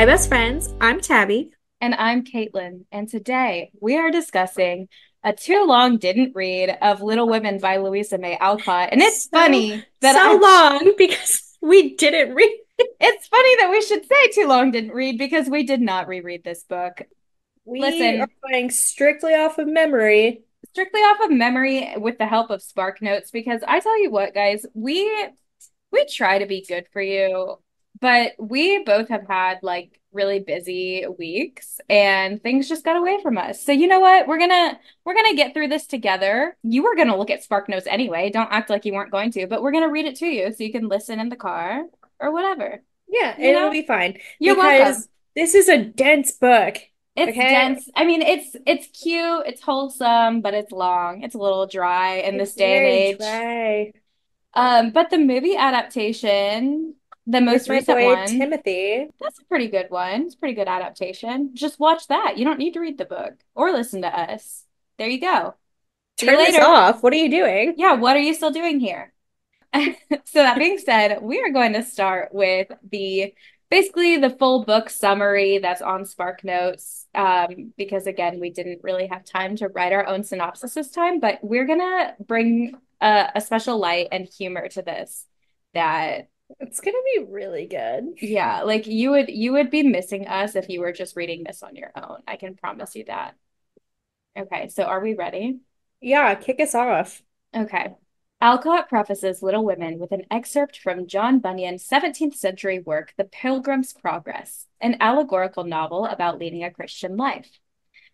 My best friends. I'm Tabby. And I'm Caitlin, and today we are discussing a too long didn't read of Little Women by Louisa May Alcott. And it's So, funny that so long because we didn't read. it's funny that we should say too long didn't read because we did not reread this book. We are Listen, going strictly off of memory. strictly off of memory with the help of Spark Notes, because I tell you what, guys, we try to be good for you, but we both have had like really busy weeks and things just got away from us. So you know what? We're gonna get through this together. You were gonna look at Spark Notes anyway. Don't act like you weren't going to, but we're gonna read it to you so you can listen in the car or whatever. Yeah, You it'll know? be fine You're welcome. because this is a dense book. It's Okay? dense. I mean, it's cute, it's wholesome, but it's long. It's a little dry in this It's day and very age. dry. But the movie adaptation, the With most my recent boy one, Timothy. that's a pretty good one. It's a pretty good adaptation. Just watch that. You don't need to read the book or listen to us. There you go. See you Turn this later. off. What are you doing? Yeah, what are you still doing here? So that being said, we are going to start with the basically the full book summary that's on Spark Notes. Because again, we didn't really have time to write our own synopsis this time, but we're gonna bring a special light and humor to this that It's gonna be really good. yeah, like you would be missing us if you were just reading this on your own. I can promise you that. Okay, so are we ready? Yeah, kick us off. Okay. Alcott prefaces Little Women with an excerpt from John Bunyan's 17th century work, The Pilgrim's Progress, an allegorical novel about leading a Christian life.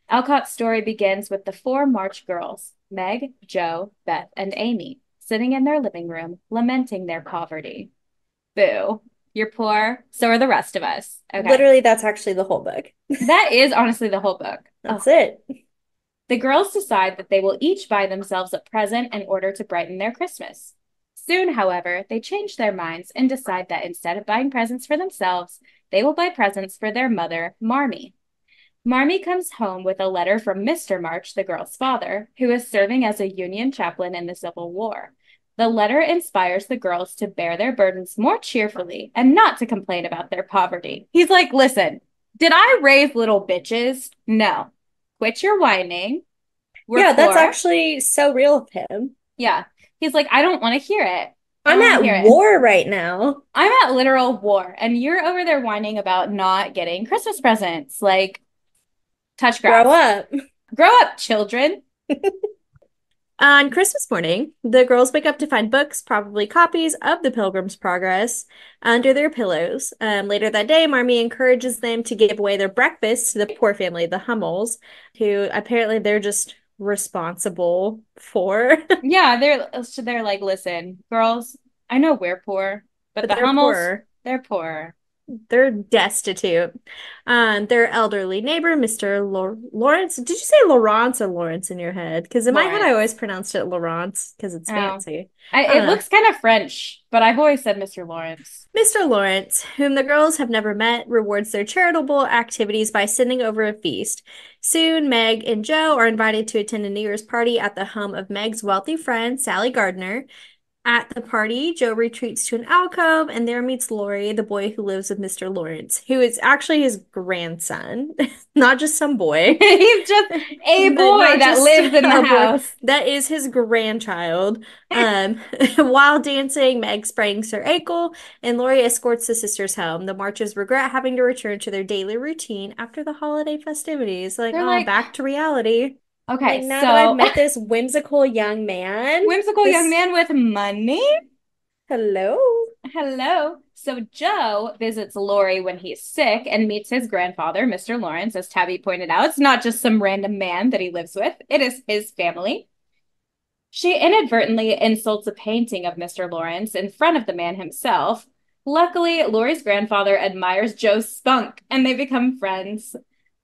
Alcott's story begins with the four March girls, Meg, Jo, Beth, and Amy, sitting in their living room, lamenting their poverty. Boo. You're poor, so are the rest of us. Okay. Literally, that's actually the whole book. That is honestly the whole book. Oh. That's it. The girls decide that they will each buy themselves a present in order to brighten their Christmas. Soon, however, they change their minds and decide that instead of buying presents for themselves, they will buy presents for their mother, Marmee. Marmee comes home with a letter from Mr. March, the girl's father, who is serving as a Union chaplain in the Civil War. The letter inspires the girls to bear their burdens more cheerfully and not to complain about their poverty. He's like, listen, did I raise little bitches? No. Quit your whining. We're Yeah, that's poor. actually so real of him. Yeah. He's like, I don't want to hear it. I I'm don't want to at hear it. war right now. I'm at literal war, and you're over there whining about not getting Christmas presents. Like, touch Grow grass. up. Grow up, children. On Christmas morning, the girls wake up to find books, probably copies of The Pilgrim's Progress, under their pillows. Later that day, Marmee encourages them to give away their breakfast to the poor family, the Hummels, who apparently they're just responsible for. Yeah, they're like, listen, girls, I know we're poor, but But the they're Hummels, poor. they're poor. They're destitute. Their elderly neighbor, Mr. Lawrence. Did you say Lawrence or Lawrence in your head? Because in my head, I always Lawrence. pronounced it Lawrence because it's Oh, fancy. I it don't know. looks kind of French, but I've always said Mr. Lawrence. Mr. Lawrence, whom the girls have never met, rewards their charitable activities by sending over a feast. Soon, Meg and Joe are invited to attend a New Year's party at the home of Meg's wealthy friend, Sally Gardner. At the party, Joe retreats to an alcove and there meets Laurie, the boy who lives with Mr. Lawrence, who is actually his grandson, not just some boy, He's just a but boy not that just lives in the a boy. house. That is his grandchild. Um, while dancing, Meg sprains her ankle and Laurie escorts the sisters home. The Marches regret having to return to their daily routine after the holiday festivities. Like, They're oh, like, back to reality. Like okay, now that I've so met this whimsical young man, whimsical young this man with money. hello. Hello. So Joe visits Lori when he's sick and meets his grandfather, Mr. Lawrence, as Tabby pointed out. It's not just some random man that he lives with, it is his family. She inadvertently insults a painting of Mr. Lawrence in front of the man himself. Luckily, Lori's grandfather admires Joe's spunk and they become friends.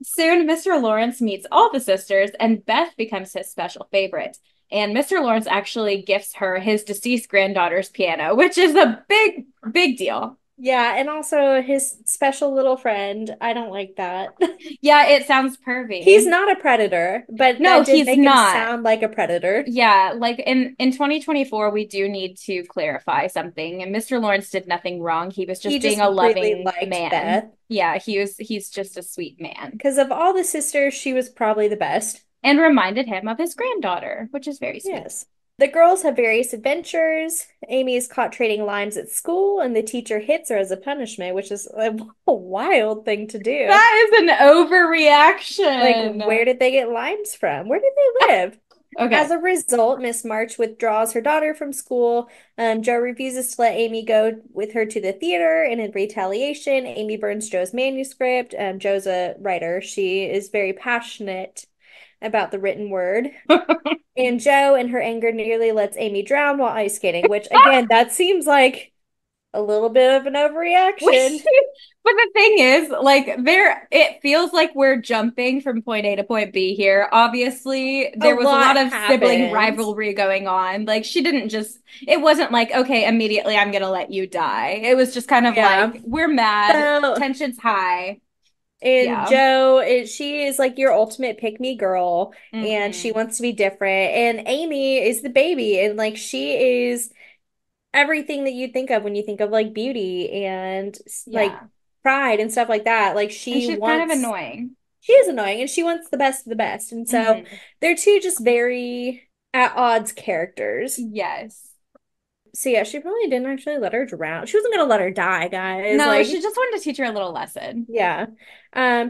Soon, Mr. Lawrence meets all the sisters and Beth becomes his special favorite. And Mr. Lawrence actually gifts her his deceased granddaughter's piano, which is a big, big deal. Yeah, and also his special little friend. I don't like that. Yeah, it sounds He's pervy. not a predator, but No, that did he's make him not. sound like a predator. Yeah, like in 2024, we do need to clarify something. And Mr. Lawrence did nothing wrong. He was He just being just a really loving liked man. Beth. Yeah, he's just a sweet man. Because of all the sisters, she was probably the best. And reminded him of his granddaughter, which is very sweet. Yes. The girls have various adventures. Amy is caught trading limes at school, and the teacher hits her as a punishment, which is a wild thing to do. That is an Like, overreaction. where did they get limes from? Where did they live? As Okay. a result, Miss March withdraws her daughter from school. Joe refuses to let Amy go with her to the theater, and in retaliation, Amy burns Joe's manuscript. Joe's a writer. She is very passionate about the written word. And Joe, in her anger, nearly lets Amy drown while ice skating, which, again, that seems like a little bit of an overreaction. But the thing is, like, it feels like we're jumping from point A to point B here. Obviously, A there was a lot lot of sibling happens. rivalry going on. Like, she didn't just, it wasn't like, okay, immediately I'm gonna let you die. It was just kind of Yeah. like, we're mad, So, tension's high. and Yeah. Joe is she is like your ultimate pick me girl, and she Hmm. wants to be different. And Amy is the baby, and like she is everything that you think of when you think of like beauty and like Yeah. pride and stuff like that. Like And she's kind of annoying. she is annoying and she wants the best of the best. And so Hmm. they're two just very at odds characters. Yes. So yeah, she probably didn't actually let her drown. She wasn't gonna let her die, guys. No, she Like, just wanted to teach her a little lesson. yeah.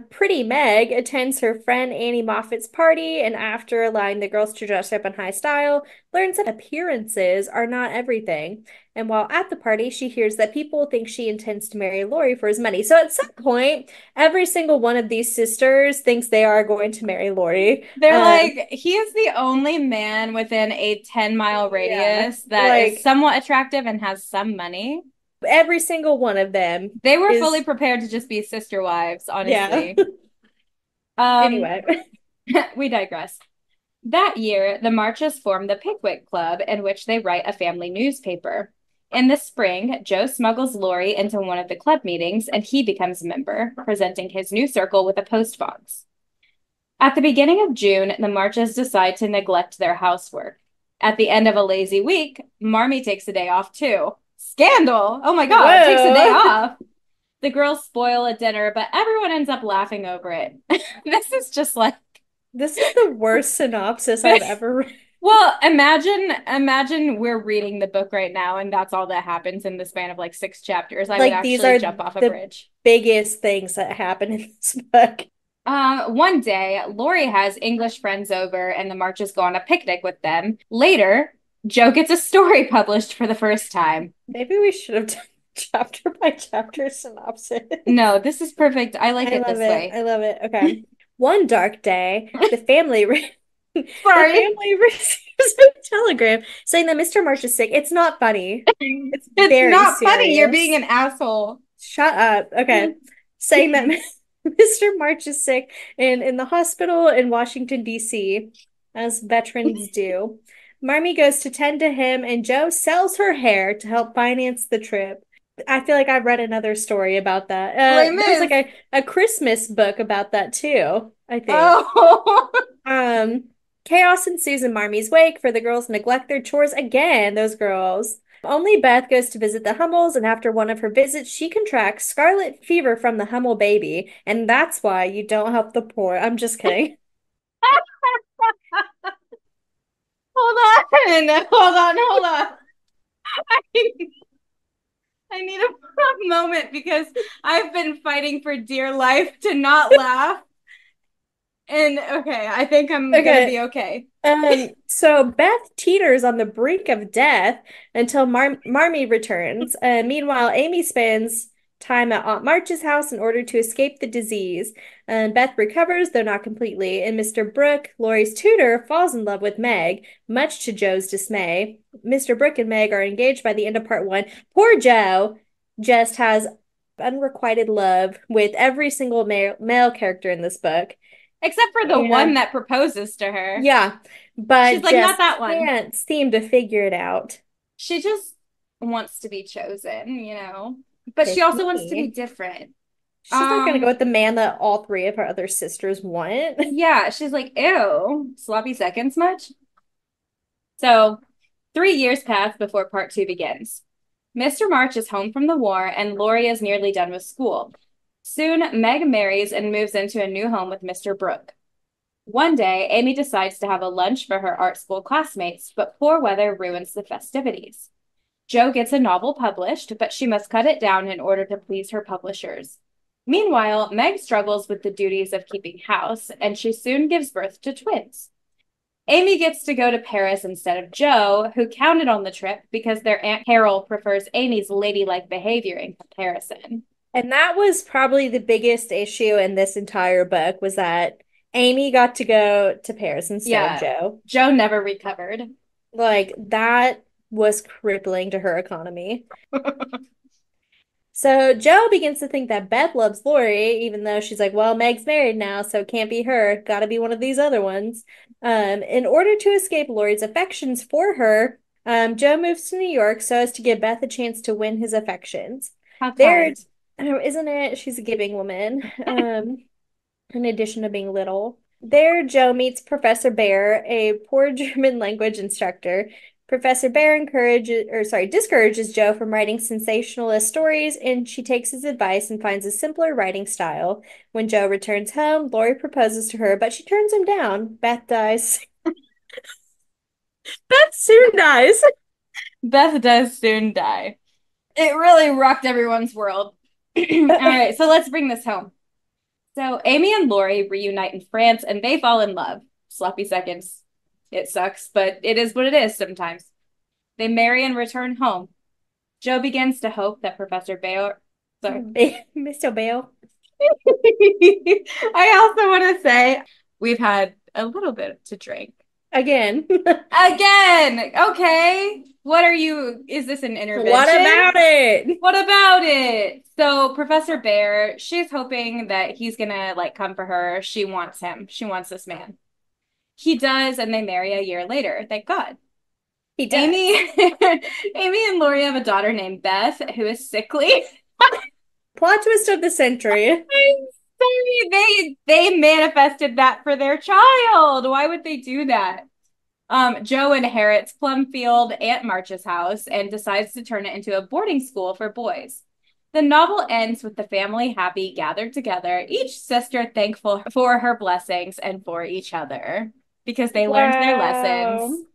Pretty Meg attends her friend Annie Moffat's party, and after allowing the girls to dress up in high style, learns that appearances are not everything. And while at the party, she hears that people think she intends to marry Laurie for his money. So at some point, every single one of these sisters thinks they are going to marry Laurie. They're like, he is the only man within a 10-mile Yeah, radius that is like somewhat attractive and has some money. every single one of them They were fully is, prepared to just be sister wives, yeah. honestly. Um, Anyway. we digress. That year, the Marches form the Pickwick Club, in which they write a family newspaper. In the spring, Joe smuggles Laurie into one of the club meetings, and he becomes a member, presenting his new circle with a post box. At the beginning of June, the Marches decide to neglect their housework. At the end of a lazy week, Marmee takes a day off too. Scandal! Oh my God, takes a day Whoa. off. The girls spoil a dinner, but everyone ends up laughing over it. This is just like, This is the worst synopsis I've ever read. well, imagine we're reading the book right now, and that's all that happens in the span of like 6 chapters. I would Like these actually are jump off a the bridge. biggest things that happen in this book. One day, Laurie has English friends over and the Marches go on a picnic with them. Later, Joe gets a story published for the first time. Maybe we should have done chapter by chapter synopsis. No, this is perfect. I like I it love this it. way. I love it. Okay. One dark day, the Sorry. family receives a telegram saying that Mr. March is sick. It's not funny. It's It's very not funny. You're being serious. an asshole. Shut up. Okay. Saying that Mr. March is sick and in the hospital in Washington, D.C., as veterans do. Marmee goes to tend to him, and Joe sells her hair to help finance the trip. I feel like I've read another story about that. Les There was like Mis. a Christmas book about that too, I think. Oh. Um, Chaos ensues in Marmie's wake, for the girls neglect their chores again, those girls. Only Beth goes to visit the Hummels, and after one of her visits, she contracts scarlet fever from the Hummel baby, and that's why you don't help the poor. I'm just kidding. Hold on. Hold on. Hold on. I need a moment because I've been fighting for dear life to not laugh. And okay, I think I'm gonna Okay. be okay. So Beth teeters on the brink of death until Marmee returns. Meanwhile, Amy spends time at Aunt March's house in order to escape the disease. Beth recovers, though not completely, and Mr. Brooke, Laurie's tutor, falls in love with Meg, much to Joe's dismay. Mr. Brooke and Meg are engaged by the end of part one. Poor Joe just has unrequited love with every single male character in this book. Except for the one And that proposes to her. yeah, She's but like, not just that one. can't seem to figure it out. She just wants to be chosen, you know? but she Pick also wants to be me. different. She's not gonna go Um, with the man that all three of her other sisters want. yeah, she's like, ew, sloppy seconds much? So 3 years pass before part two begins. Mr. March is home from the war, and Laurie is nearly done with school. Soon, Meg marries and moves into a new home with Mr. Brooke. One day, Amy decides to have a lunch for her art school classmates, but poor weather ruins the festivities. Jo gets a novel published, but she must cut it down in order to please her publishers. Meanwhile, Meg struggles with the duties of keeping house, and she soon gives birth to twins. Amy gets to go to Paris instead of Jo, who counted on the trip because their Aunt Carol prefers Amy's ladylike behavior in comparison. And that was probably the biggest issue in this entire book was that Amy got to go to Paris instead of Yeah, Jo. Jo never recovered. Like that was crippling to her economy. So Joe begins to think that Beth loves Lori, even though she's like, well, Meg's married now, so it can't be her. Gotta be one of these other ones. In order to escape Lori's affections for her, Joe moves to New York so as to give Beth a chance to win his affections. How There, kind. oh, isn't it? She's a giving woman. In addition to being little. There, Joe meets Professor Bear, a poor German language instructor. Professor Bear discourages Joe from writing sensationalist stories, and she takes his advice and finds a simpler writing style. When Joe returns home, Lori proposes to her, but she turns him down. Beth dies. Beth soon dies. Beth does soon die. It really rocked everyone's world. All right, so let's bring this home. So Amy and Laurie reunite in France and they fall in love. Sloppy seconds. It sucks, but it is what it is sometimes. They marry and return home. Jo begins to hope that Professor Bayer. Sorry. Mr. Bale. I also want to say we've had a little bit to drink. Again. Again. Okay. What are you? Is this an What intervention? about it? What about it? So Professor Bear, she's hoping that he's gonna like come for her. She wants him. She wants this man. He does, and they marry a year later. Thank God. He Amy, does. Amy and Laurie have a daughter named Beth who is sickly. Plot twist of the century. Sorry, they manifested that for their child. Why would they do that? Jo inherits Plumfield, Aunt March's house, and decides to turn it into a boarding school for boys. The novel ends with the family happy, gathered together, each sister thankful for her blessings and for each other because they learned their lessons. Wow.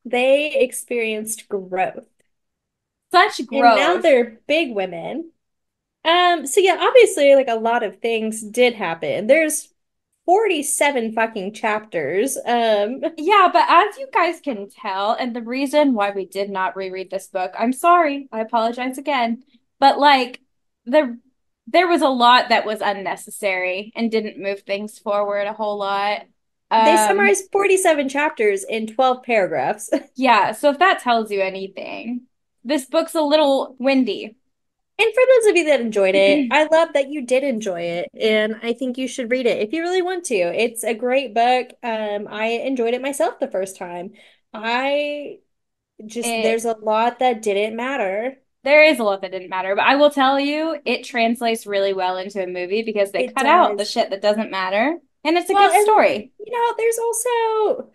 They experienced growth. Such And now growth. they're big women. So yeah, obviously, like a lot of things did happen. There's 47 fucking chapters. Yeah, but as you guys can tell, and the reason why we did not reread this book, I'm sorry, I apologize again, but like the there was a lot that was unnecessary and didn't move things forward a whole lot. They Um, summarized 47 chapters in 12 paragraphs. yeah, so if that tells you anything, this book's a little windy. And for those of you that enjoyed it, I love that you did enjoy it, and I think you should read it if you really want to. It's a great book. I enjoyed it myself the first time. I just It there's a lot that didn't matter. There is a lot that didn't matter, but I will tell you, it translates really well into a movie because they It cut out the does. shit that doesn't matter, and it's a Well, good and story. there's also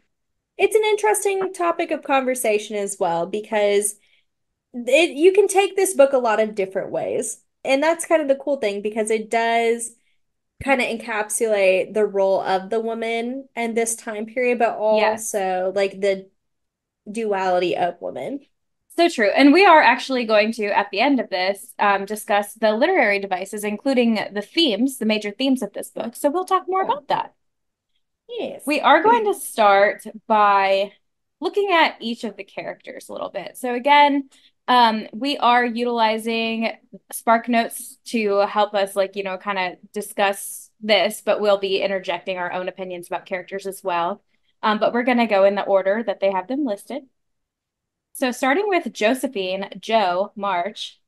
it's an interesting topic of conversation as well because you can take this book a lot of different ways. And that's kind of the cool thing because it does kind of encapsulate the role of the woman and this time period, but Yes. also like the duality of women. So true. And we are actually going to, at the end of this, discuss the literary devices, including the themes, the major themes of this book. So we'll talk more Yeah. about that. Yes. We are going to start by looking at each of the characters a little bit. So again, we are utilizing Spark Notes to help us, like, kind of discuss this, but we'll be interjecting our own opinions about characters as well. But we're going to go in the order that they have them listed. So starting with Josephine, Jo March,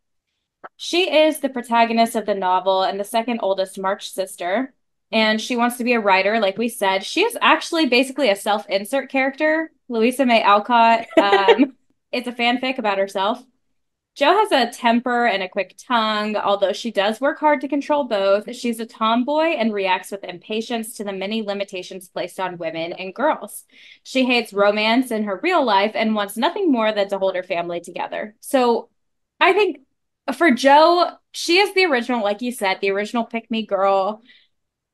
she is the protagonist of the novel and the second oldest March sister. And she wants to be a writer, like we said. She is actually basically a self-insert character. Louisa May Alcott. It's a fanfic about herself. Jo has a temper and a quick tongue, although she does work hard to control both. She's a tomboy and reacts with impatience to the many limitations placed on women and girls. She hates romance in her real life and wants nothing more than to hold her family together. So I think for Jo, she is the original, like you said, the original pick me girl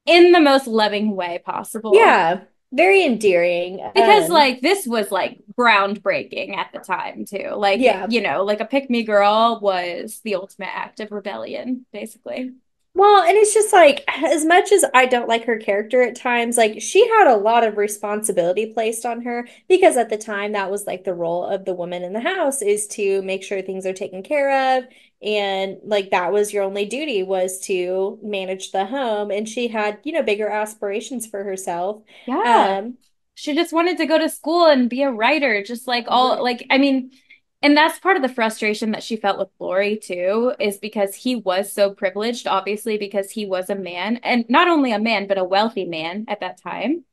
in the most loving way possible. Yeah, very endearing. Because like this was like groundbreaking at the time too. Like, Yeah. you know, like a pick me girl was the ultimate act of rebellion, basically. Well, and it's just like, as much as I don't like her character at times, like she had a lot of responsibility placed on her because at the time that was like the role of the woman in the house is to make sure things are taken care of. And like that was your only duty was to manage the home. And she had, bigger aspirations for herself. Yeah. Um, She just wanted to go to school and be a writer, just like all right, like I mean, and that's part of the frustration that she felt with Lori too, is because he was so privileged, obviously, because he was a man, and not only a man, but a wealthy man at that time.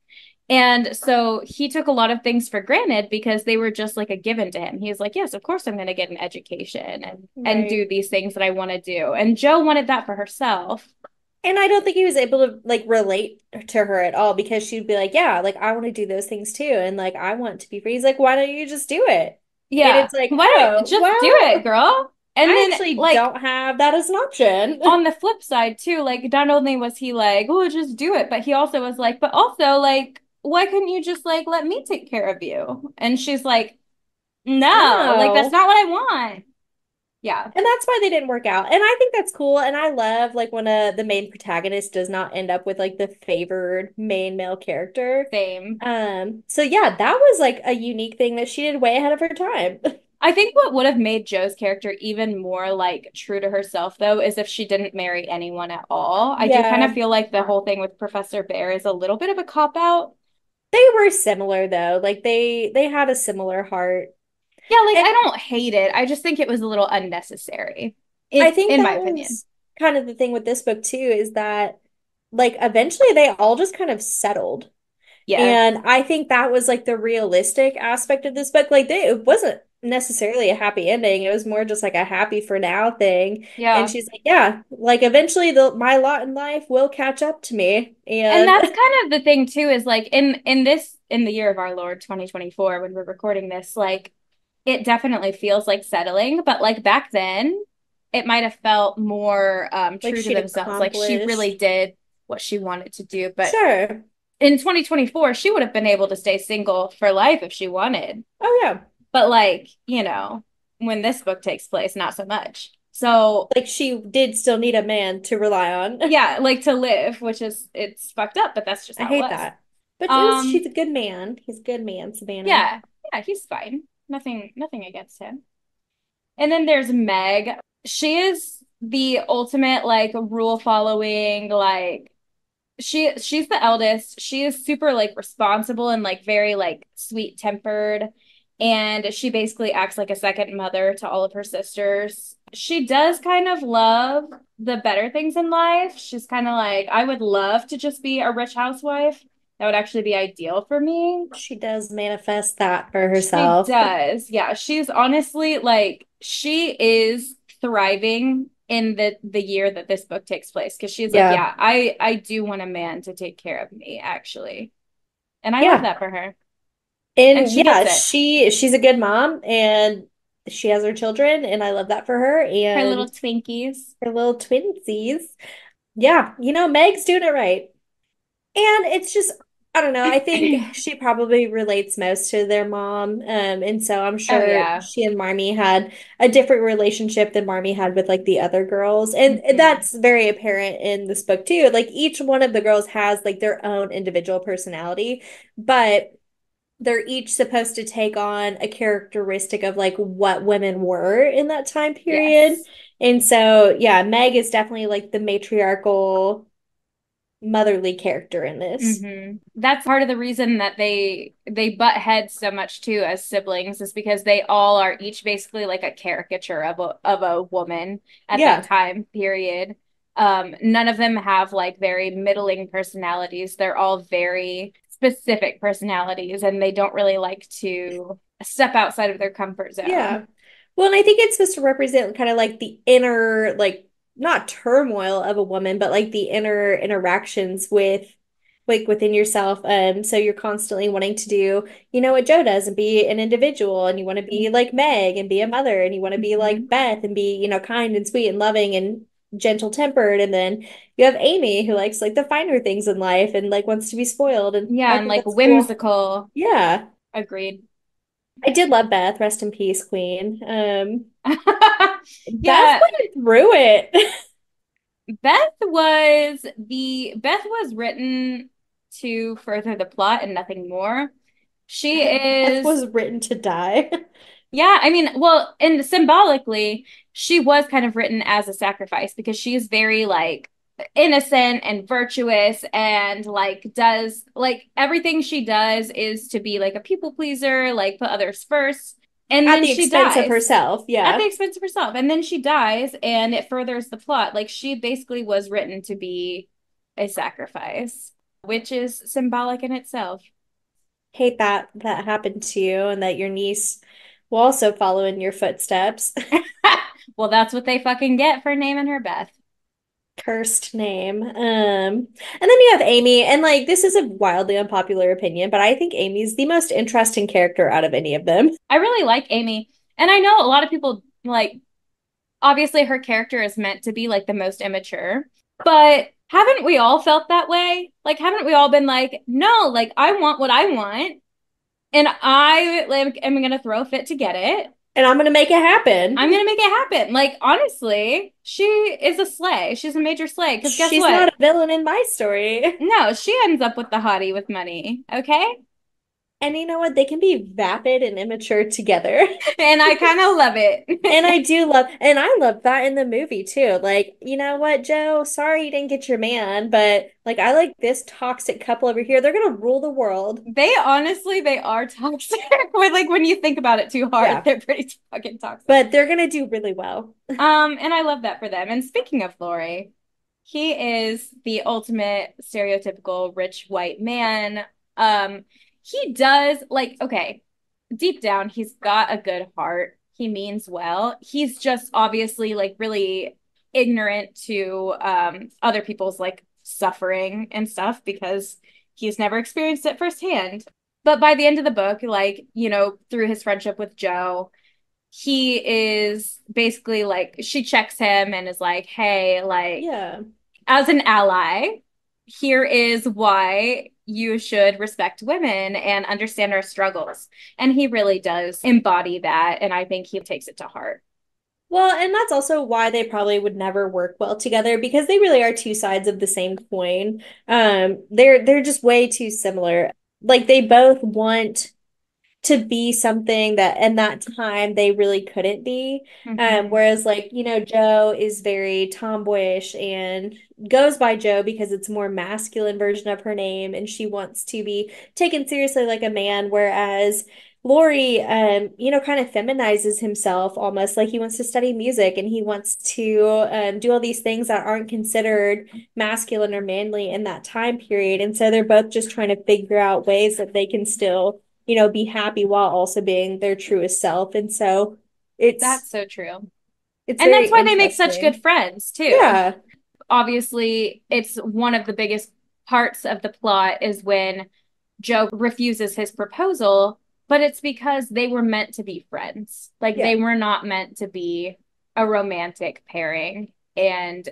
And so he took a lot of things for granted because they were just like a given to him. He was like, yes, of course I'm going to get an education and right. do these things that I want to do. And Jo wanted that for herself. And I don't think he was able to like relate to her at all because she'd be like, yeah, like I want to do those things too. And like I want to be free. He's like, why don't you just do it? And Yeah. it's like, Why don't oh, just do it, well, girl? And I then actually like don't have that as an option. on the flip side too, like not only was he like, oh, just do it, but he also was like, but also like, why couldn't you just like let me take care of you? And she's like, no, like that's No. not what I want. Yeah, And that's why they didn't work out. And I think that's cool. And I love like when the main protagonist does not end up with like the favored main male character. same. So yeah, that was like a unique thing that she did way ahead of her time. I think what would have made Jo's character even more like true to herself though is if she didn't marry anyone at all. I do kind of Yeah. feel like the whole thing with Professor Bear is a little bit of a cop out. They were similar though. Like they had a similar heart. Yeah, like And I don't hate it. I just think it was a little unnecessary I think in my that opinion. was kind of the thing with this book too, is that like eventually they all just kind of settled. Yeah. And I think that was like the realistic aspect of this book. Like it wasn't necessarily a happy ending. It was more just like a happy for now thing. And Yeah. she's like, yeah, like eventually my lot in life will catch up to me. And And that's kind of the thing too, is like in the year of our Lord 2024, when we're recording this, like it definitely feels like settling, but like back then it might have felt more like true to she'd themselves. Like she really accomplished. did what she wanted to do. But Sure. in 2024, she would have been able to stay single for life if she wanted. Oh yeah. But like, when this book takes place, not so much. So Like she did still need a man to rely on. yeah, like to live, which is it's fucked up, but that's just I how it hate was. that. But she's Um, a good man. He's a good man, Savannah. yeah, yeah, he's fine. Nothing against him. And then there's Meg. She is the ultimate like rule following, like she's the eldest. She is super like responsible and like very like sweet tempered. And she basically acts like a second mother to all of her sisters. She does kind of love the better things in life. She's kind of like, I would love to just be a rich housewife. That would actually be ideal for me. She does manifest that for She herself. does. Yeah, she's honestly like she is thriving in the year that this book takes place because she's like, Yeah. yeah, I do want a man to take care of me actually. And I love Yeah. that for her. And And she gets yeah, it. she's a good mom and she has her children and I love that for her Her little and Twinkies. her little twinsies. Yeah, Meg's doing it right. And it's just, I don't know, I think she probably relates most to their mom. And so I'm Oh sure yeah. she and Marmee had a different relationship than Marmee had with like the other girls. And Hmm. that's very apparent in this book too. Like each one of the girls has like their own individual personality, but they're each supposed to take on a characteristic of like what women were in that time period. Yes. And so, yeah, Meg is definitely like the matriarchal motherly character in this. That's part of the reason that they butt heads so much too as siblings is because they all are each basically like a caricature of a woman at that Yeah. time period. None of them have like very middling personalities. They're all very specific personalities and they don't really like to step outside of their comfort Yeah. zone. Well, and I think it's supposed to represent kind of like the inner, like not turmoil of a woman, but like the inner interactions with like within yourself. So you're constantly wanting to do, what Joe does and be an individual, and you want to be like Meg and be a mother, and you want to be like Mhm. Beth and be, kind and sweet and loving and gentle tempered. And then you have Amy who likes like the finer things in life and like wants to be spoiled. And Yeah, I and think like that's cool. whimsical. Yeah. Agreed. I did love Beth. Rest in peace, Queen. Beth Yeah, went through it. Beth was written to further the plot and nothing more. She Beth is, was written to die. yeah, I mean, well, and symbolically, she was kind of written as a sacrifice because she's very like innocent and virtuous and like does like everything she does is to be like a people pleaser, like put others first. And At then the she expense of dies herself. at the Yeah. expense of herself. And then she dies and it furthers the plot. Like she basically was written to be a sacrifice, which is symbolic in itself. Hate that that happened to you and that your niece will also follow in your footsteps. Well, that's what they fucking get for naming her Beth. Cursed name. And then you have Amy, and like this is a wildly unpopular opinion, but I think Amy's the most interesting character out of any of them. I really like Amy. And I know a lot of people like obviously her character is meant to be like the most immature, but haven't we all felt that way? Like haven't we all been like, "No, like I want what I want and I like am going to throw a fit to get it. And I'm gonna make it happen. I'm gonna make it happen." Like, honestly, she is a slay. She's a major slay. Because guess She's not what? a villain in my story. No, she ends up with the hottie with money. Okay. And you know what? They can be vapid and immature together. And I kind of love And I it. do love, and I love that in the movie too. Like, you know what, Joe? Sorry you didn't get your man, but like, I like this toxic couple over here. They're gonna rule the world. They are toxic. When like when you think about it too hard, Yeah, they're pretty fucking toxic. but they're gonna do really well. And I love that for them. And speaking of Lori, he is the ultimate stereotypical rich white man. Um, he does like, okay, deep down, he's got a good heart. He means well. He's just obviously like really ignorant to other people's like suffering and stuff because he's never experienced it firsthand. But by the end of the book, like, through his friendship with Joe, he is basically like, she checks him and is like, hey, like, Yeah. as an ally, here is why you should respect women and understand our struggles. And he really does embody that. And I think he takes it to heart. Well, and that's also why they probably would never work well together because they really are two sides of the same coin. They're just way too similar. Like they both want to be something that in that time they really couldn't be. Mm-hmm. Whereas like, Joe is very tomboyish and goes by Joe because it's a more masculine version of her name and she wants to be taken seriously like a man, whereas Lori, kind of feminizes himself almost like he wants to study music and he wants to do all these things that aren't considered masculine or manly in that time period. And so they're both just trying to figure out ways that they can still be happy while also being their truest self. And so it's That's so true. it's And very that's why they make such good interesting. friends, too. Yeah. Obviously, it's one of the biggest parts of the plot is when Joe refuses his proposal, but it's because they were meant to be friends. Like Yeah. they were not meant to be a romantic pairing. And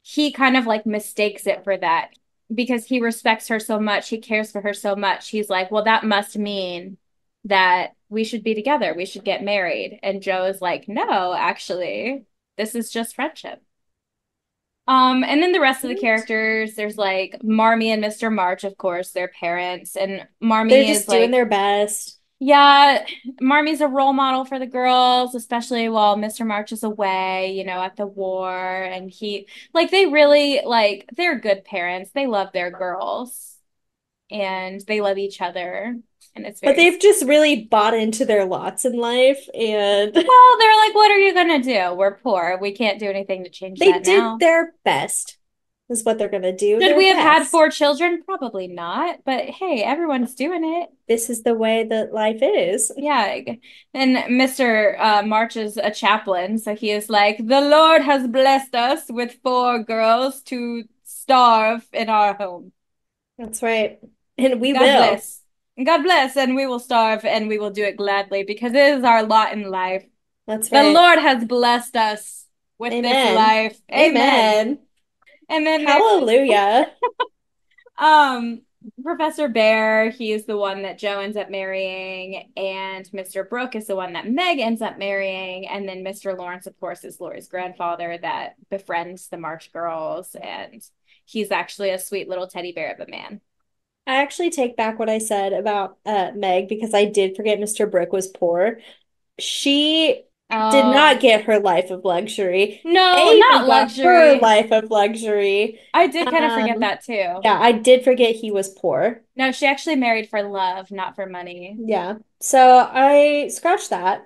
he kind of like mistakes it for that because he respects her so much. He cares for her so much. He's like, well, that must mean that we should be together. We should get married. And Joe is like, no, actually, this is just friendship. And then the rest of the characters, there's like Marmee and Mr. March, of course, their parents. And They're Marmee is just doing like, their best. yeah, Marmee's a role model for the girls, especially while Mr. March is away, at the war. And they really, like, they're good parents. They love their girls and they love each other. And it's But very, they've just really bought into their lots in life and well, they're like, what are you gonna do? We're poor. We can't do anything to change they that did now. their best. is what they're gonna do Should their we have had best. 4 children? Probably not, but hey, everyone's doing it. This is the way that life is. Yeah. And Mr. March is a chaplain, so he is like, the Lord has blessed us with 4 girls to starve in our home. That's right. And we God will. bless. God bless, and we will starve and we will do it gladly because it is our lot in life. That's The right. Lord has blessed us with this Amen. life. Amen. Amen. And then there's Hallelujah. um Professor Bear, he is the one that Joe ends up marrying, and Mr. Brooke is the one that Meg ends up marrying, and then Mr. Lawrence, of course, is Laurie's grandfather that befriends the March girls, and he's actually a sweet little teddy bear of a man. I actually take back what I said about Meg because I did forget Mr. Brooke was poor. She did not Oh, get her life of luxury. no, Amy not got her luxury. life of luxury. I did kind of forget Um, that too. yeah, I did forget he was poor. No, she actually married for love, not for money. Yeah. So I scratched that.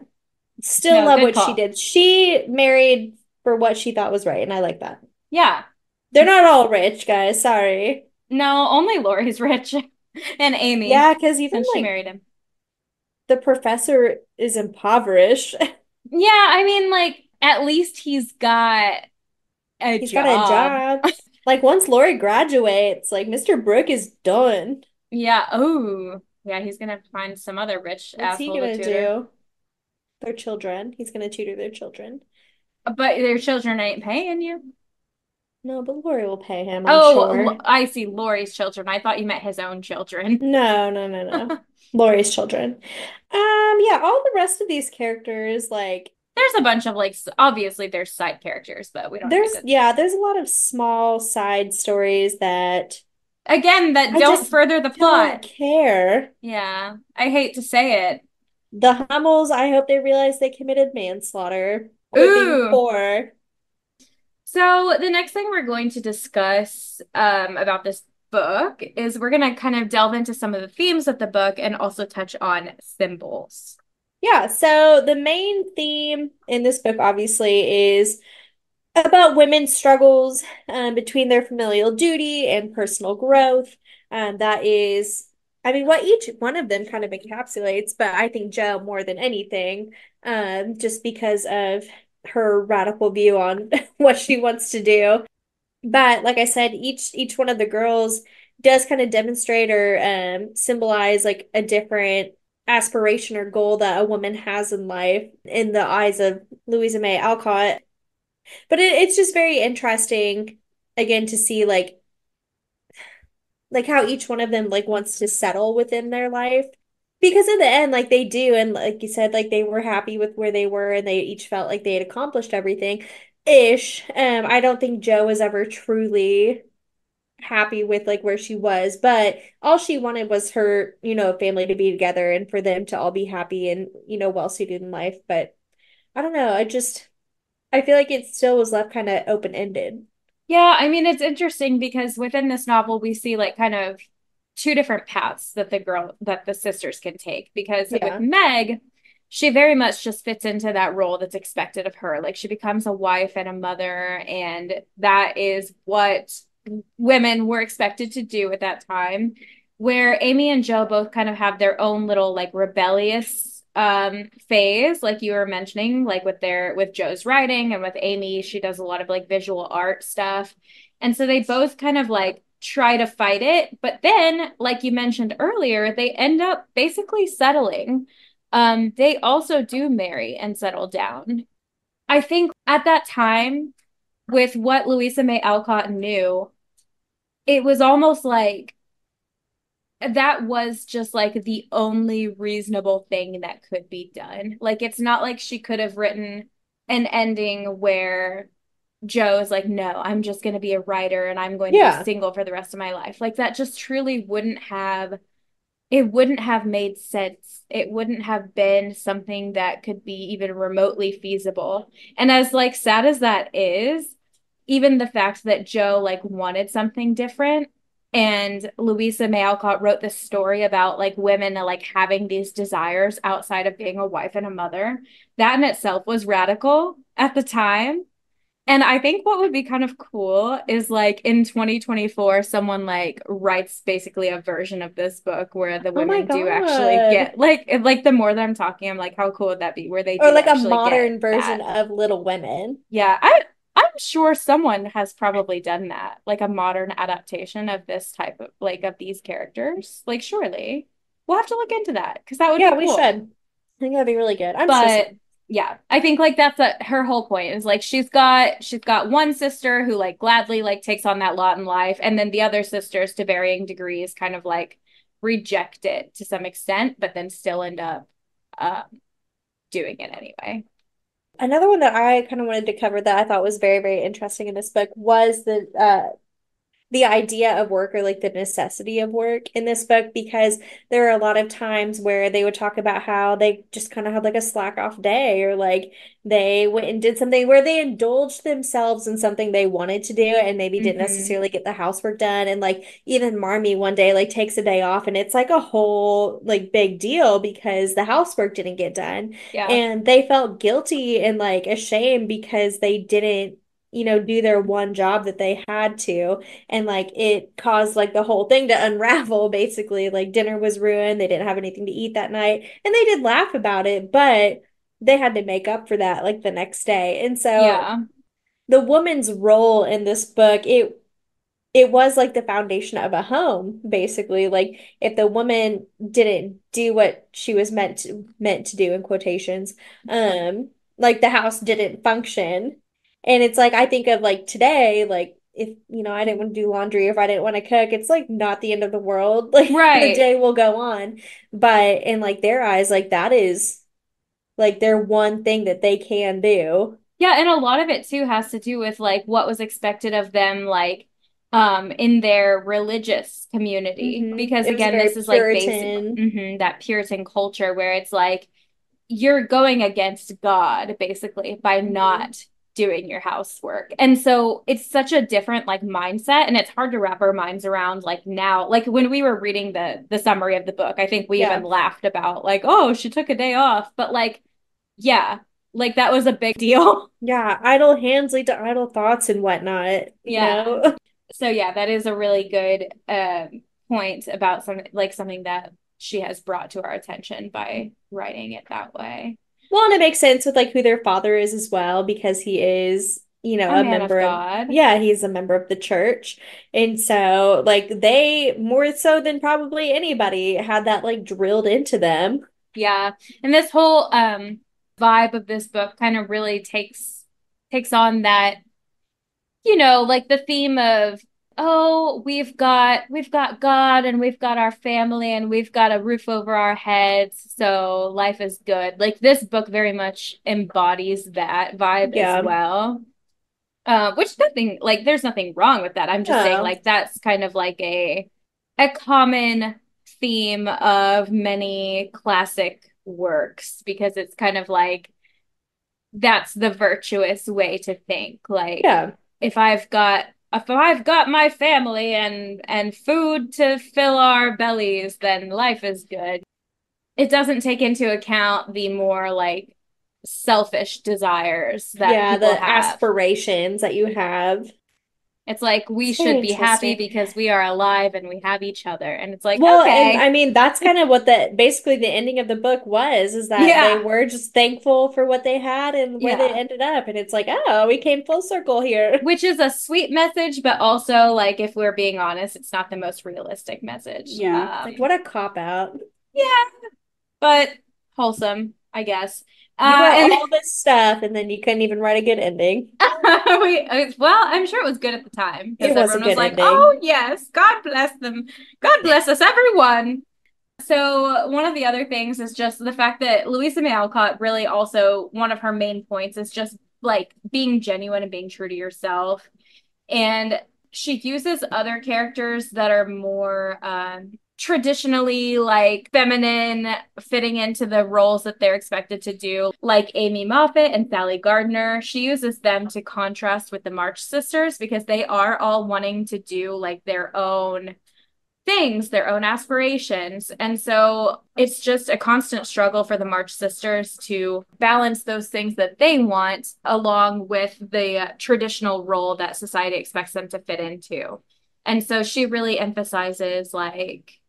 Still No, love good what she call. did. She married for what she thought was right, and I like that. Yeah. They're not all rich, guys. Sorry. No, only Lori's rich and Amy, Yeah, because even since she like married him. the professor is impoverished. Yeah, I mean, like, at least he's got a He's got a job. job. Like once Lori graduates, like Mr. Brooke is done. Yeah. Oh, yeah, he's gonna find some other rich What's he asshole to gonna tutor. do? Their children. He's gonna tutor their children. But their children ain't paying you. No, but Lori will pay him, I'm Oh, sure. I see Lori's children. I thought you meant his own children. No, no, no, no. Lori's children. Yeah, all the rest of these characters, like There's a bunch of like, obviously there's side characters, but we don't need there's to. yeah, there's a lot of small side stories that Again, that I don't just further the plot. don't care. Yeah, I hate to say it. The Hummels, I hope they realize they committed manslaughter. Quit being Ooh. poor. So the next thing we're going to discuss about this book is we're going to kind of delve into some of the themes of the book and also touch on symbols. Yeah, so the main theme in this book obviously is about women's struggles between their familial duty and personal growth. That is, I mean, what each one of them kind of encapsulates, but I think Jo more than anything, just because of her radical view on what she wants to do. But like I said, each one of the girls does kind of demonstrate or symbolize like a different aspiration or goal that a woman has in life in the eyes of Louisa May Alcott. But it's just very interesting again to see like how each one of them like wants to settle within their life. Because in the end, like they do, and like you said, like they were happy with where they were and they each felt like they had accomplished everything ish. I don't think Jo was ever truly happy with like where she was, but all she wanted was her, family to be together and for them to all be happy and, well suited in life. But I don't know. I feel like it still was left kind of open-ended. Yeah, I mean, it's interesting because within this novel, we see like kind of two different paths that the sisters can take. Because with Yeah. Meg, she very much just fits into that role that's expected of her. Like she becomes a wife and a mother, and that is what women were expected to do at that time. Where Amy and Jo both kind of have their own little like rebellious phase, like you were mentioning, like with Jo's writing, and with Amy she does a lot of like visual art stuff, and so they both kind of like try to fight it, but then like you mentioned earlier, they end up basically settling. They also do marry and settle down. I think at that time, with what Louisa May Alcott knew, it was almost like that was just like the only reasonable thing that could be done. Like it's not like she could have written an ending where Joe's like, no, I'm just going to be a writer and I'm going to be Yeah. single for the rest of my life. Like that just truly wouldn't have made sense. It wouldn't have been something that could be even remotely feasible. And as like sad as that is, even the fact that Joe like wanted something different, and Louisa May Alcott wrote this story about like women like having these desires outside of being a wife and a mother, that in itself was radical at the time. And I think what would be kind of cool is like in 2024, someone like writes basically a version of this book where the Oh my women do actually God. get like the more that I'm talking, I'm like, how cool would that be? Where they Or do like a actually get modern version that. of Little Women. Yeah, I'm sure someone has probably done that, like a modern adaptation of this type of like of these characters. Like surely. We'll have to look into that because that would Yeah, be we should. cool. I think that'd be really good. I'm so But sad. yeah, I think like her whole point is like she's got one sister who like gladly like takes on that lot in life, and then the other sisters to varying degrees kind of like reject it to some extent, but then still end up um, doing it anyway. Another one that I kind of wanted to cover that I thought was very, very interesting in this book was the idea of work or like the necessity of work in this book because there are a lot of times where they would talk about how they just kind of had like a slack off day or like they went and did something where they indulged themselves in something they wanted to do and maybe didn't Mm-hmm. necessarily get the housework done and like even Marmee one day like takes a day off and it's like a whole like big deal because the housework didn't get done Yeah. and they felt guilty and like ashamed because they didn't do their one job that they had to and like it caused like the whole thing to unravel basically like dinner was ruined they didn't have anything to eat that night and they did laugh about it but they had to make up for that like the next day and so Yeah. the woman's role in this book it was like the foundation of a home basically like if the woman didn't do what she was meant to do in quotations um like the house didn't function and it's like I think of like today like if I didn't want to do laundry if I didn't want to cook it's like not the end of the world like the Right. day will go on but in like their eyes like that is like their one thing that they can do. Yeah, and a lot of it too has to do with like what was expected of them like in their religious community because It was again very this is like basic Puritan. that Puritan culture where it's like you're going against God basically by Mhm. not doing your housework. And so it's such a different like mindset and it's hard to wrap our minds around like now like when we were reading the summary of the book I think we even Yeah. laughed about like oh she took a day off but like yeah like that was a big deal. Yeah, idle hands lead to idle thoughts and whatnot, you Yeah. know? So yeah, that is a really good point about something that she has brought to our attention by writing it that way. Well, and it makes sense with like who their father is as well, because he is, A a man of member of, God. yeah, he's a member of the church. And so, like, they more so than probably anybody had that like drilled into them. Yeah. And this whole vibe of this book kind of really takes on that like the theme of oh we've got God and we've got our family and we've got a roof over our heads so life is good like this book very much embodies that vibe as Yeah. well which nothing like there's nothing wrong with that I'm just saying No. like that's kind of like a common theme of many classic works because it's kind of like that's the virtuous way to think. Like Yeah. if I've got my family and food to fill our bellies, then life is good. It doesn't take into account the more like selfish desires that Yeah, people the have. aspirations that you have. It's like we It's very should be happy interesting. because we are alive and we have each other. And it's like, Well, and okay, I mean, that's kind of what the basically the ending of the book was, is that they yeah, were just thankful for what they had and where they yeah. ended up. And it's like, oh, we came full circle here. Which is a sweet message, but also like if we're being honest, it's not the most realistic message. Yeah. It's like, what a cop out. Yeah, but wholesome, I guess. You wrote And all this stuff and then you couldn't even write a good ending. well, I'm sure it was good at the time because It was a everyone was good like, "Oh ending. yes, God bless them, God bless us, everyone." So one of the other things is just the fact that Louisa May Alcott really also one of her main points is just like being genuine and being true to yourself. And she uses other characters that are more traditionally like feminine, fitting into the roles that they're expected to do, like Amy Moffat and Sally Gardner. She uses them to contrast with the March sisters because they are all wanting to do like their own things, their own aspirations. And so it's just a constant struggle for the March sisters to balance those things that they want along with the traditional role that society expects them to fit into. And so she really emphasizes like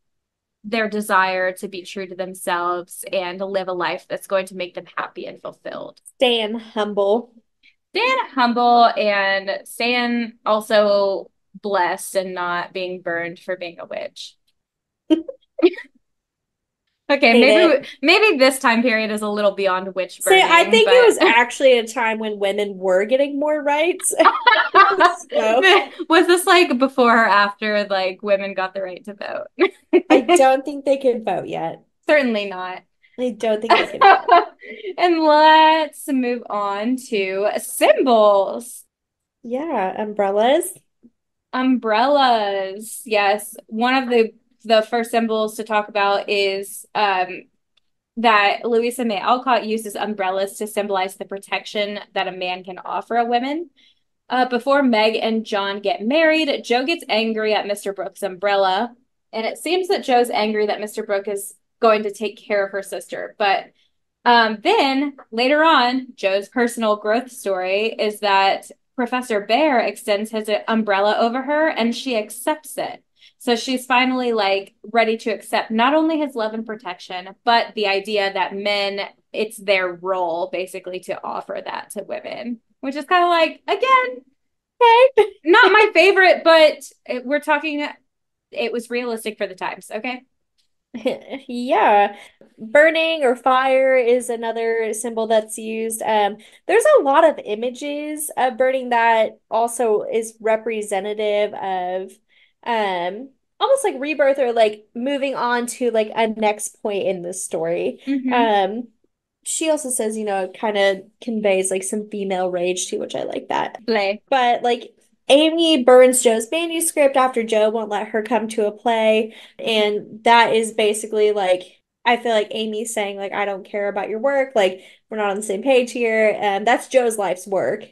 their desire to be true to themselves and to live a life that's going to make them happy and fulfilled. Staying humble. Staying humble and staying also blessed and not being burned for being a witch. Okay, Hate it. maybe this time period is a little beyond witch See, I burning, think it but was actually a time when women were getting more rights. So was this like before or after like women got the right to vote? I don't think they can vote yet. Certainly not. I don't think they can vote. And let's move on to symbols. Yeah, umbrellas. Umbrellas. Yes. One of the first symbols to talk about is that Louisa May Alcott uses umbrellas to symbolize the protection that a man can offer a woman. Before Meg and John get married, Joe gets angry at Mr. Brooks' umbrella, and it seems that Joe's angry that Mr. Brooke is going to take care of her sister. But then later on, Joe's personal growth story is that Professor Bear extends his umbrella over her, and she accepts it. So she's finally like ready to accept not only his love and protection, but the idea that men, it's their role basically to offer that to women, which is kind of like, again, Okay. not my favorite, but we're talking, it was realistic for the times. Okay. Yeah. Burning or fire is another symbol that's used. There's a lot of images of burning that also is representative of almost like rebirth or like moving on to like a next point in the story. Mm-hmm. Um, she also says, it kind of conveys like some female rage too, which I like that. Play. But like Amy burns Joe's manuscript after Joe won't let her come to a play. And that is basically like, I feel like Amy's saying, like, I don't care about your work. Like, we're not on the same page here. And that's Joe's life's work.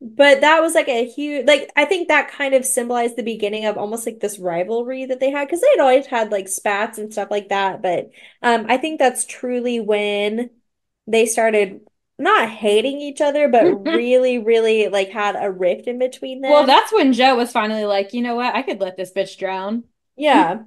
But that was like a huge, like, I think that kind of symbolized the beginning of almost like this rivalry that they had because they had always had like spats and stuff like that. But I think that's truly when they started not hating each other, but really, really like had a rift in between Well, them. that's when Joe was finally like, you know what? I could let this bitch drown. Yeah.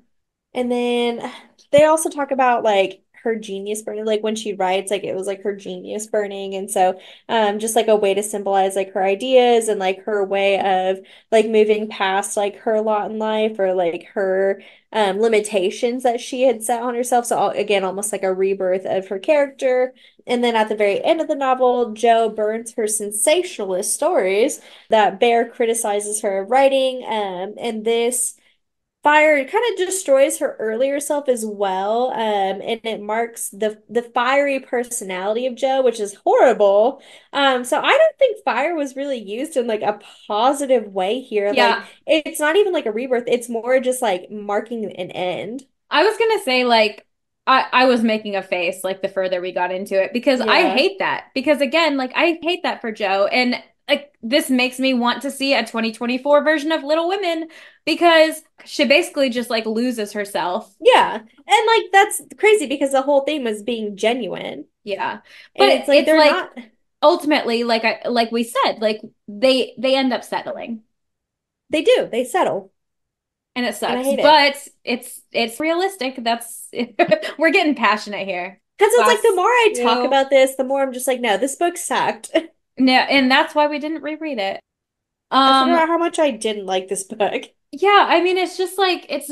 And then they also talk about like her genius burning, like when she writes, like it was like her genius burning. And so just like a way to symbolize like her ideas and like her way of like moving past like her lot in life or like her limitations that she had set on herself. So again, almost like a rebirth of her character. And then at the very end of the novel, Jo burns her sensationalist stories that Bear criticizes her writing. And this fire kind of destroys her earlier self as well. And it marks the fiery personality of Jo, which is horrible. So I don't think fire was really used in like a positive way here. Like Yeah. it's not even like a rebirth, it's more just like marking an end. I was gonna say like I was making a face like the further we got into it because I Yeah. hate that. Because again, like I hate that for Joe. And like this makes me want to see a 2024 version of Little Women because she basically just like loses herself. Yeah. And like that's crazy because the whole thing was being genuine. Yeah. And But it's like it's they're like not ultimately like we said, like they end up settling they do. They settle. and it And I sucks. hate it. But it's realistic. That's we're getting passionate here. Because it's like the Class more I talk two. about this, the more I'm just like, no, this book sucked. No, and that's why we didn't reread it. I Um, forgot how much I didn't like this book. yeah, I mean it's just like it's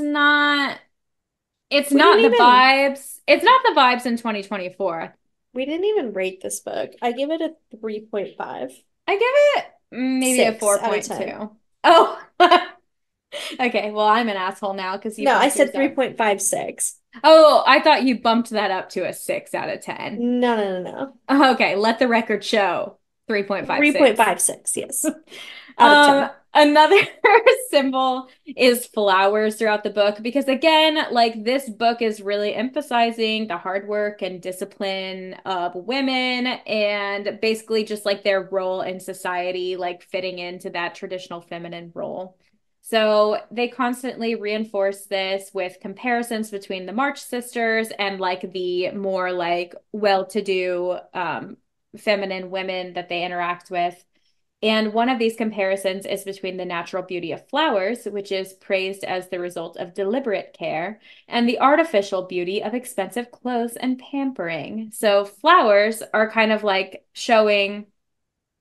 We not didn't the even vibes. It's not the vibes in 2024. we didn't even rate this book. I give it a 3.5. I give it maybe a 6 out of 10. 4.2. Oh. Okay, well I'm an asshole now because you No, I bumped yours said up. 3.56. Oh, I thought you bumped that up to a 6 out of 10. No, no, no, no. Okay, let the record show 3.56. 3.56, yes. Out of 10. Another symbol is flowers throughout the book because again, like this book is really emphasizing the hard work and discipline of women and basically just like their role in society, like fitting into that traditional feminine role. So they constantly reinforce this with comparisons between the March sisters and like the more like well-to-do feminine women that they interact with. And one of these comparisons is between the natural beauty of flowers, which is praised as the result of deliberate care, and the artificial beauty of expensive clothes and pampering. So flowers are kind of like showing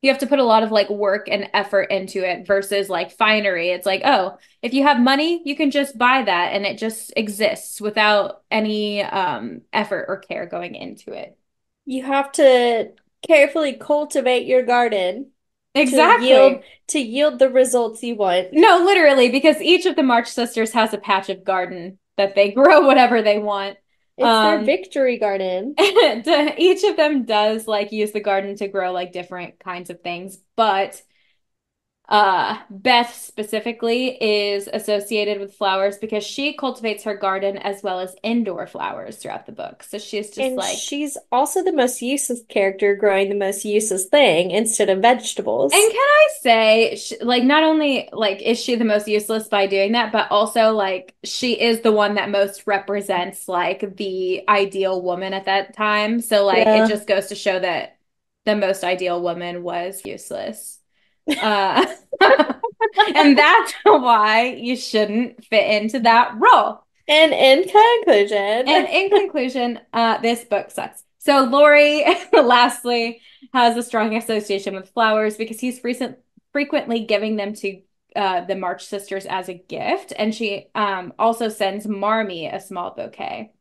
you have to put a lot of like work and effort into it versus like finery. It's like, oh, if you have money, you can just buy that and it just exists without any effort or care going into it. You have to carefully cultivate your garden to Exactly. yield the results you want. No, literally, because each of the March sisters has a patch of garden that they grow whatever they want. It's their Um, victory garden. each of them does like use the garden to grow like different kinds of things, but Beth specifically is associated with flowers because she cultivates her garden as well as indoor flowers throughout the book. So she's just And like, she's also the most useless character growing the most useless thing instead of and vegetables. can I say, like, not only like is she the most useless by doing that, but also like she is the one that most represents like the ideal woman at that time. So like it Yeah. just goes to show that the most ideal woman was useless. Uh, and that's why you shouldn't fit into that role. And in conclusion, And in conclusion, this book sucks. So Laurie, lastly, has a strong association with flowers because he's frequently giving them to the March sisters as a gift, and she also sends Marmee a small bouquet.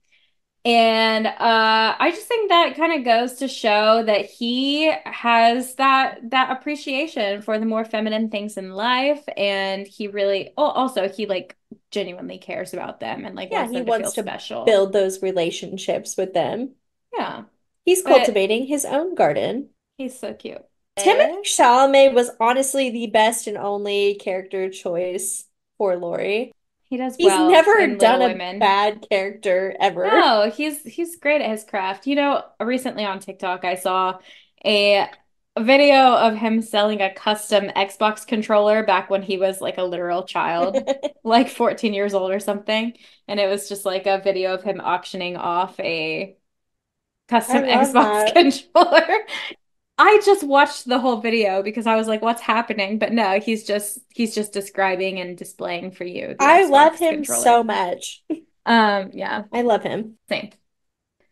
And I just think that kind of goes to show that he has that appreciation for the more feminine things in life, and he really also he like genuinely cares about them and like yeah, wants he them to feel wants to special. build those relationships with them. Yeah, He's but cultivating his own garden. he's so cute. Timothée Chalamet was honestly the best and only character choice for Laurie. He does He's well never in done Little a Women. bad character ever. No, he's great at his craft. You know, recently on TikTok I saw a video of him selling a custom Xbox controller back when he was like a literal child, like 14 years old or something. And it was just like a video of him auctioning off a I custom love Xbox that. controller. I just watched the whole video because I was like, what's happening? But no, he's just describing and displaying for you the I love Xbox him controller. so much. Yeah, I love him. same.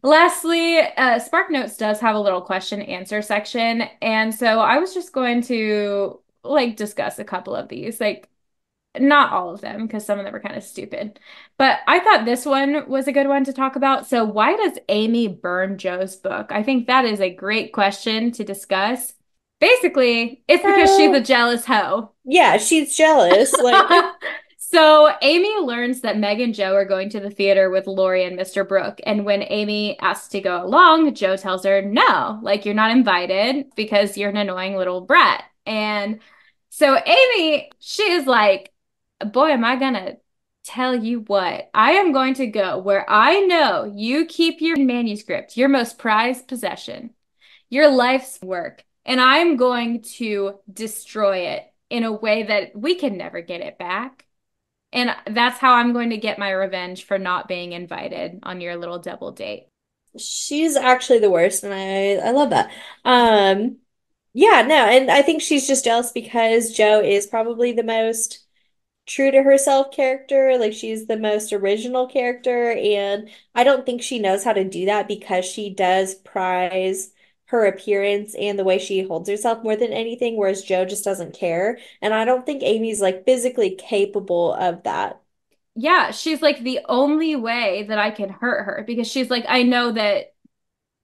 Lastly, SparkNotes does have a little question answer section, and so I was just going to like discuss a couple of these, like not all of them because some of them are kind of stupid. But I thought this one was a good one to talk about. So why does Amy burn Joe's book? I think that is a great question to discuss. Basically, it's because she's a So, jealous hoe. yeah, she's jealous. Like, So Amy learns that Meg and Joe are going to the theater with Lori and Mr. Brooke. And when Amy asks to go along, Joe tells her, no, like you're not invited because you're an annoying little brat. And so Amy, she is like, boy, am I gonna tell you what, I am going to go where I know you keep your manuscript, your most prized possession, your life's work, and I'm going to destroy it in a way that we can never get it back. And that's how I'm going to get my revenge for not being invited on your little double date. she's actually the worst, and I love that. Um, yeah, no, and I think she's just jealous because Joe is probably the most true to herself character. Like she's the most original character, and I don't think she knows how to do that because she does prize her appearance and the way she holds herself more than anything, whereas Joe just doesn't care. And I don't think Amy's like physically capable of that. Yeah, she's like the only way that I can hurt her because she's like, I know that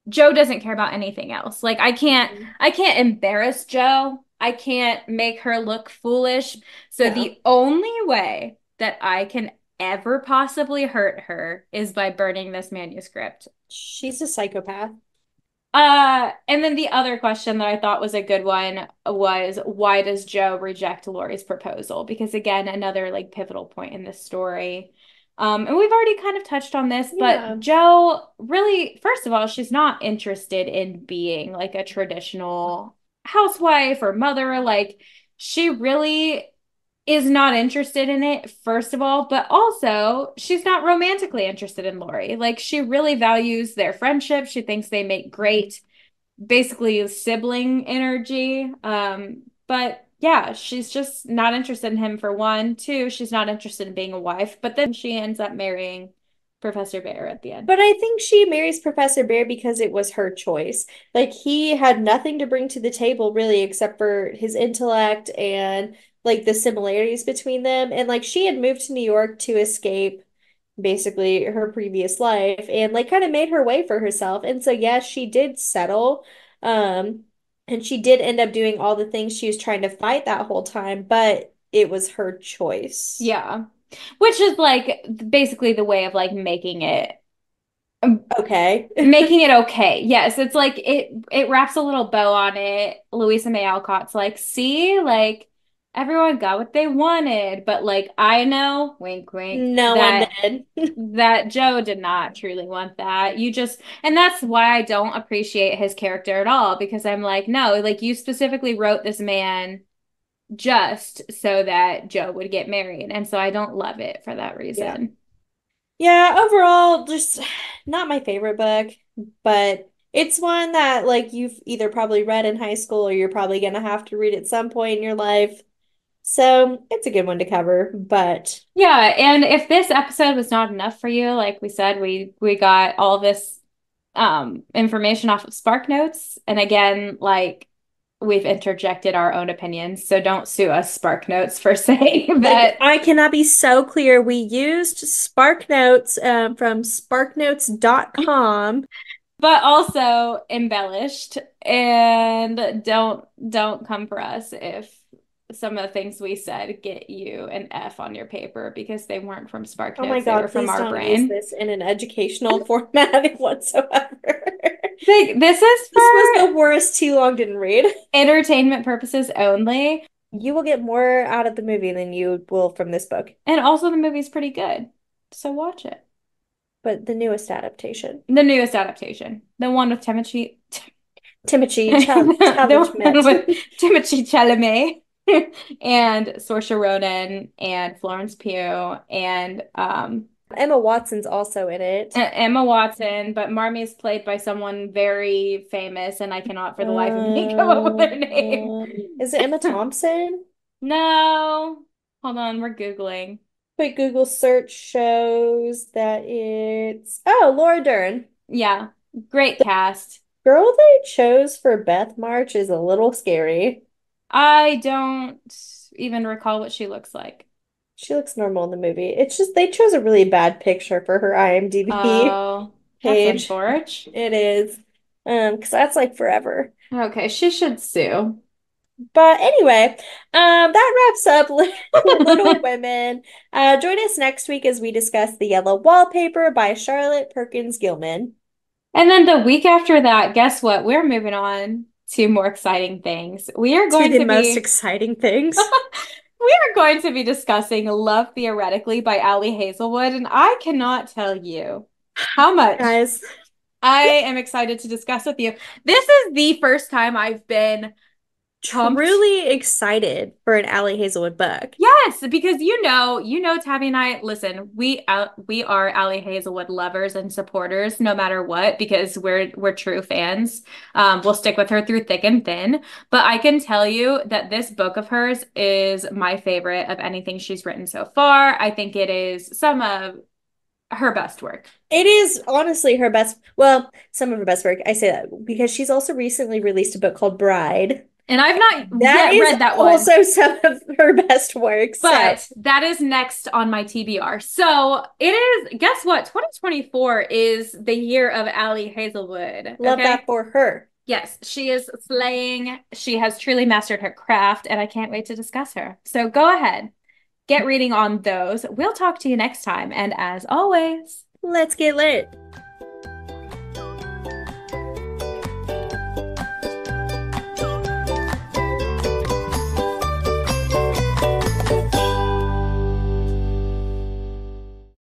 Joe doesn't care about anything else. Like Mhm. I can't embarrass Joe. I can't make her look foolish. So No, the only way that I can ever possibly hurt her is by burning this manuscript. she's a psychopath. And then the other question that I thought was a good one was why does Joe reject Lori's proposal? Because again, another like pivotal point in this story. And we've already kind of touched on this, Yeah. but Joe really, first of all, she's not interested in being like a traditional housewife or mother. Like she really is not interested in it, first of all, but also she's not romantically interested in Lori. Like, she really values their friendship. She thinks they make great, basically sibling energy. But yeah, she's just not interested in him for one. Two, she's not interested in being a wife, but then she ends up marrying Professor Bear at the end. But I think she marries Professor Bear because it was her choice. Like he had nothing to bring to the table really except for his intellect and like the similarities between them. And like she had moved to New York to escape basically her previous life and like kind of made her way for herself. And so yes, she did settle. Um, and she did end up doing all the things she was trying to fight that whole time, but it was her choice. Yeah. Which is like basically the way of like Okay. making it okay. Yes, it's like it wraps a little bow on it. Louisa May Alcott's like, see, like everyone got what they wanted, but like I know, wink, wink, No one that did. Joe did not truly want that. You just, and that's why I don't appreciate his character at all, because I'm like, no, like you specifically wrote this man just so that Joe would get married. And so I don't love it for that Yeah. reason. Yeah, overall, just not my favorite book, but it's one that like you've either probably read in high school or you're probably gonna have to read at some point in your life. So it's a good one to cover, but Yeah, and if this episode was not enough for you, like we said, we got all this information off of Spark Notes. And again, like we've interjected our own opinions, so don't sue us, Spark Notes, for saying like that. I cannot be so clear. We used Spark Notes from sparknotes.com. But also embellished, and don't come for us if some of the things we said get you an F on your paper because they weren't from Spark Oh my Notes, they were God, from please our don't use brain. this in an educational format whatsoever. Like, this is This was for the worst too long didn't read. entertainment purposes only. You will get more out of the movie than you will from this book, And also the movie's pretty good. So watch it. but the newest adaptation. The newest adaptation. The one with Timothy Timothy the one Chalamet. with Timothy Chalamet and Saoirse Ronan and Florence Pugh and Emma Watson's also in it. Emma Watson, but Marmee is played by someone very famous, and I cannot for the life of me come up with Uh, their name. is it Emma Thompson? No. Hold on, we're Googling. Quick Google search shows that it's Laura Dern. Yeah, great cast. Girl they chose for Beth March is a little scary. I don't even recall what she looks like. She looks normal in the movie. It's just they chose a really bad picture for her IMDb Oh, that's page. unfortunate. It is. Because that's like forever. Okay, she should sue. But anyway, that wraps up Little Women. Join us next week as we discuss The Yellow Wallpaper by Charlotte Perkins Gilman. And then the week after that, guess what? We're moving on to more exciting things. We are To going the to most be exciting things. we are going to be discussing Love Theoretically by Ali Hazelwood, and I cannot tell you how much Guys, I am excited to discuss with you. This is the first time I've been pumped. truly excited for an Allie Hazelwood book. Yes, because Tabby and I, listen, we are Ali Hazelwood lovers and supporters no matter what, because we're true fans. We'll stick with her through thick and thin. But I can tell you that this book of hers is my favorite of anything she's written so far. I think it is some of her best work. It is honestly her best, well, some of her best work. I say that because she's also recently released a book called Bride. And I've not That yet is read that one. also some of her best work. So But that is next on my TBR. So it is, guess what? 2024 is the year of Ali Hazelwood. love Okay. that for her. Yes, she is slaying. She has truly mastered her craft, and I can't wait to discuss her. So go ahead, get reading on those. We'll talk to you next time. And as always, Let's get lit.